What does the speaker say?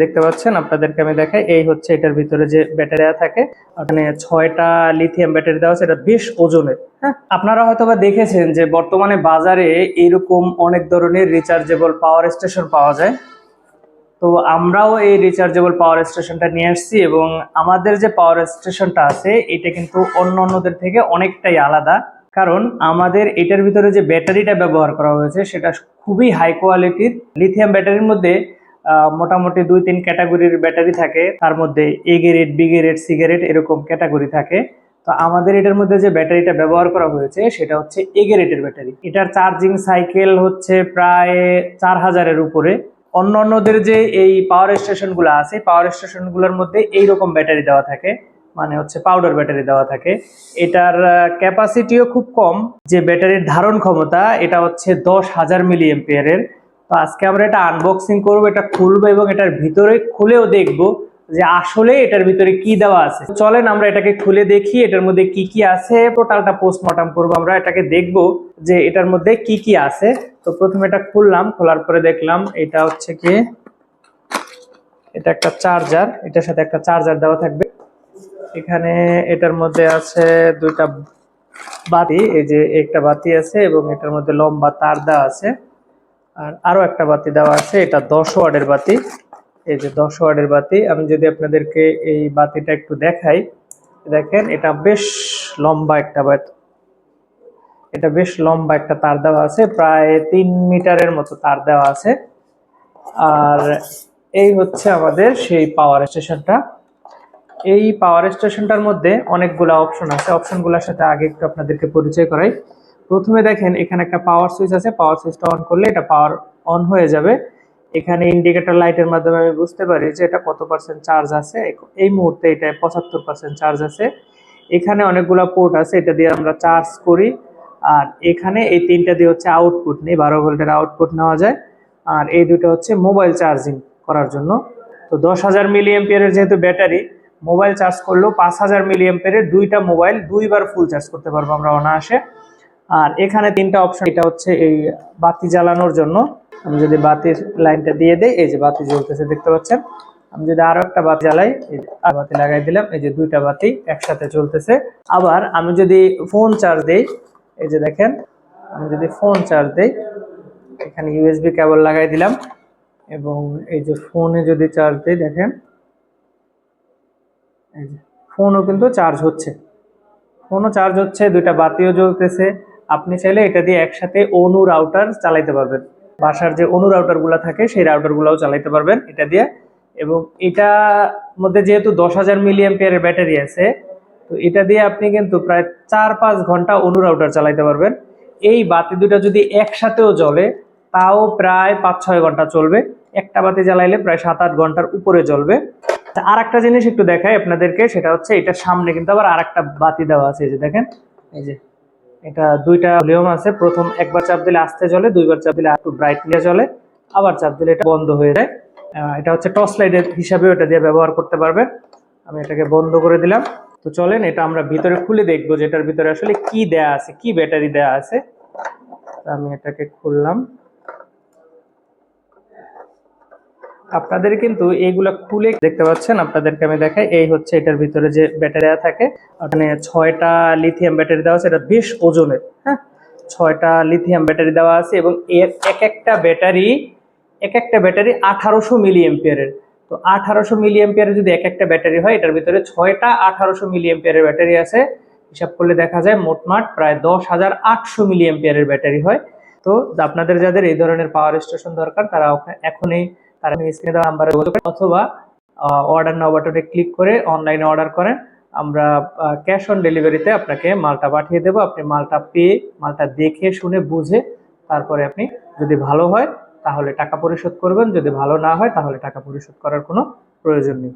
দেখতে পাচ্ছেন, আপনাদেরকে আমি দেখাই। এই হচ্ছে এটার ভিতরে যে ব্যাটারি থাকে, ওখানে 6টা লিথিয়াম ব্যাটারি দেওয়া আছে। এটা বেশ ওজনের। হ্যাঁ, আপনারা হয়তোবা দেখেছেন যে বর্তমানে বাজারে এইরকম অনেক ধরনের রিচার্জেবল পাওয়ার স্টেশন পাওয়া যায়। তো আমরাও এই রিচার্জেবল পাওয়ার স্টেশনটা নিয়ে আসছি, এবং আমাদের যে পাওয়ার স্টেশনটা আছে এটা কিন্তু অন্যদের থেকে অনেকটাই আলাদা। কারণ আমাদের এটার ভিতরে যে ব্যাটারিটা ব্যবহার করা হয়েছে সেটা খুবই হাই কোয়ালিটির। লিথিয়াম ব্যাটারির মধ্যে মোটামুটি 2-3 ক্যাটাগরির ব্যাটারি থাকে। তার মধ্যে A grade, B grade, C grade এরকম ক্যাটাগরি থাকে। তো আমাদের এটার মধ্যে যে ব্যাটারিটা ব্যবহার করা হয়েছে সেটা হচ্ছে এ গ্রেডের ব্যাটারি। এটার চার্জিং সাইকেল হচ্ছে প্রায় 4000-এর উপরে। অন্যদের যে এই পাওয়ার স্টেশনগুলো আছে, পাওয়ার স্টেশনগুলোর মধ্যে এইরকম ব্যাটারি দেওয়া থাকে, মানে হচ্ছে পাউডার ব্যাটারি দেওয়া থাকে। এটার ক্যাপাসিটিও খুব কম। যে ব্যাটারির ধারণ ক্ষমতা এটা হচ্ছে 10,000 মিলি এম্পিয়ারের। তো আজকে আমরা এটা আনবক্সিং করবো, এটা খুলবো এবং এটার ভিতরে খুলেও দেখবো যে আসলে এটার ভিতরে কি দেওয়া আছে। চলেন আমরা এটাকে খুলে দেখি এটার মধ্যে কি কি আছে। টোটালটা পোস্টমর্টম করবো, আমরা এটাকে দেখবো যে এটার মধ্যে কি কি আছে। তো প্রথমে এটা খুললাম, খোলার পরে দেখলাম এটা হচ্ছে কি, এটা একটা চার্জার, এটার সাথে একটা চার্জার দেওয়া থাকবে। এখানে এটার মধ্যে আছে 2টা বাতি, এই যে একটা বাতি আছে এবং এটার মধ্যে লম্বা তার দেওয়া আছে। আর আরো একটা বাতি দেওয়া আছে, এটা 10 ওয়াটের বাতি। এই যে 10 ওয়াটের বাতি। আমি যদি আপনাদেরকে এই বাতিটা একটু দেখাই, দেখেন এটা বেশ লম্বা একটা বাতি। এটা বেশ লম্বা একটা তার দেওয়া আছে, প্রায় 3 মিটারের মতো তার দেওয়া আছে। আর এই হচ্ছে আমাদের সেই পাওয়ার স্টেশনটা। এই পাওয়ার স্টেশনটার মধ্যে অনেকগুলো অপশন আছে। অপশনগুলোর সাথে আগে একটু আপনাদেরকে পরিচয় করাই। প্রথমে দেখেন এখানে একটা পাওয়ার সুইচ আছে। পাওয়ার সুইচটা অন করলে এটা পাওয়ার অন হয়ে যাবে। এখানে ইন্ডিকেটর লাইটের মাধ্যমে আমি বুঝতে পারি যে এটা কত পার্সেন্ট চার্জ আছে। এই মুহূর্তে এটা 75% চার্জ আছে। এখানে অনেকগুলো পোর্ট আছে, এটা দিয়ে আমরা চার্জ করি। আর এখানে এই 3টা দিয়ে হচ্ছে আউটপুট নেই, 12 ভোল্টের আউটপুট নেওয়া যায়। আর এই দুটো হচ্ছে মোবাইল চার্জিং করার জন্য। তো 10,000 মিলি এম্পিয়ারের যেহেতু ব্যাটারি, মোবাইল চার্জ করলেও 5,000 মিলি এম্পিয়ারের 2টা মোবাইল 2বার ফুল চার্জ করতে পারবো আমরা অনায়াসে। আর এখানে 3টা অপশন, এটা হচ্ছে এই বাতি জ্বালানোর জন্য। আমি যদি বাতির লাইনটা দিয়ে দেই, এই যে বাতি জ্বলতেছে দেখতে পাচ্ছেন। আমি যদি আরো একটা বাতি জ্বালাই, আর বাতি লাগাই দিলাম, এই যে 2টা বাতি একসাথে জ্বলতেছে। আবার আমি যদি ফোন চার্জ দেই, এই যে দেখেন, আমি যদি ফোন চার্জ দেই, এখানে ইউএসবি কেবল লাগাই দিলাম এবং এই যে ফোনে যদি চার্জ দেই, দেখেন এই যে ফোনও কিন্তু চার্জ হচ্ছে। ফোনও চার্জ হচ্ছে, 2টা বাতিও জ্বলতেছে। আপনি চাইলে এটা দিয়ে একসাথে অনু রাউটার চালাইতে পারবেন। বাসার যে অনু রাউটারগুলো থাকে সেই রাউটারগুলোও চালাইতে পারবেন এটা দিয়ে। এবং এটা মধ্যে যেহেতু 10,000 মিলি এম্পিয়ারের ব্যাটারি আছে, তো এটা দিয়ে আপনি কিন্তু প্রায় 4-5 ঘন্টা অনু রাউটার চালাইতে পারবেন। এই বাতি দুটা যদি একসাথেও জ্বলে তাও প্রায় 5-6 ঘন্টা চলবে। একটা বাতি জ্বালাইলে প্রায় 7-8 ঘন্টার উপরে জ্বলবে। আর একটা জিনিস একটু দেখাই আপনাদেরকে, সেটা হচ্ছে এটার সামনে কিন্তু আবার আরেকটা বাতি দেওয়া আছে। এই যে দেখেন, এই যে এটা 2টা ভলিউম আছে। প্রথম একবার চাপ দিলে আস্তে জ্বলে, 2বার চাপ দিলে একটু ব্রাইটলি জ্বলে, আবার চাপ দিলে এটা বন্ধ হয়ে যায়। এটা হচ্ছে টর্চ লাইটের হিসাবেও এটা দিয়ে ব্যবহার করতে পারবেন। আমি এটাকে বন্ধ করে দিলাম। তো চলেন এটা আমরা ভিতরে খুলে দেখবো যে এটার ভিতরে আসলে কি দেয়া আছে, কি ব্যাটারি দেয়া আছে। আমি এটাকে খুললাম। আপনাদের কিন্তু এইগুলা খুলে দেখতে পাচ্ছেন, আপনাদেরকে আমি দেখাই। এই হচ্ছে এটার ভিতরে যে ব্যাটারি থাকে, ওখানে 6টা লিথিয়াম ব্যাটারি দেওয়া আছে। এটা বেশ ওজনের। হ্যাঁ, 6টা লিথিয়াম ব্যাটারি দেওয়া আছে এবং এর এক একটা ব্যাটারি 1800 মিলি এম্পিয়ারের। তো 1800 মিলি এম্পিয়ারের যদি এক একটা ব্যাটারি হয়, এটার ভিতরে 6টা 1800 মিলি এম্পিয়ারের ব্যাটারি আছে। হিসাব করলে দেখা যায় মোটমাট প্রায় 10,800 মিলি এম্পিয়ারের ব্যাটারি হয়। তো আপনাদের যাদের এই ধরনের পাওয়ার স্টেশন দরকার, তারা এখনই তারা স্ক্রিনে দেওয়া নাম্বারে যোগাযোগ করেন, অথবা অর্ডার নাও বাটনে ক্লিক করে অনলাইনে অর্ডার করেন। আমরা ক্যাশ অন ডেলিভারিতে আপনাকে মালটা পাঠিয়ে দেবো। আপনি মালটা পেয়ে, মালটা দেখে শুনে বুঝে তারপরে আপনি, যদি ভালো হয় তাহলে টাকা পরিশোধ করবেন, যদি ভালো না হয় তাহলে টাকা পরিশোধ করার কোনো প্রয়োজন নেই।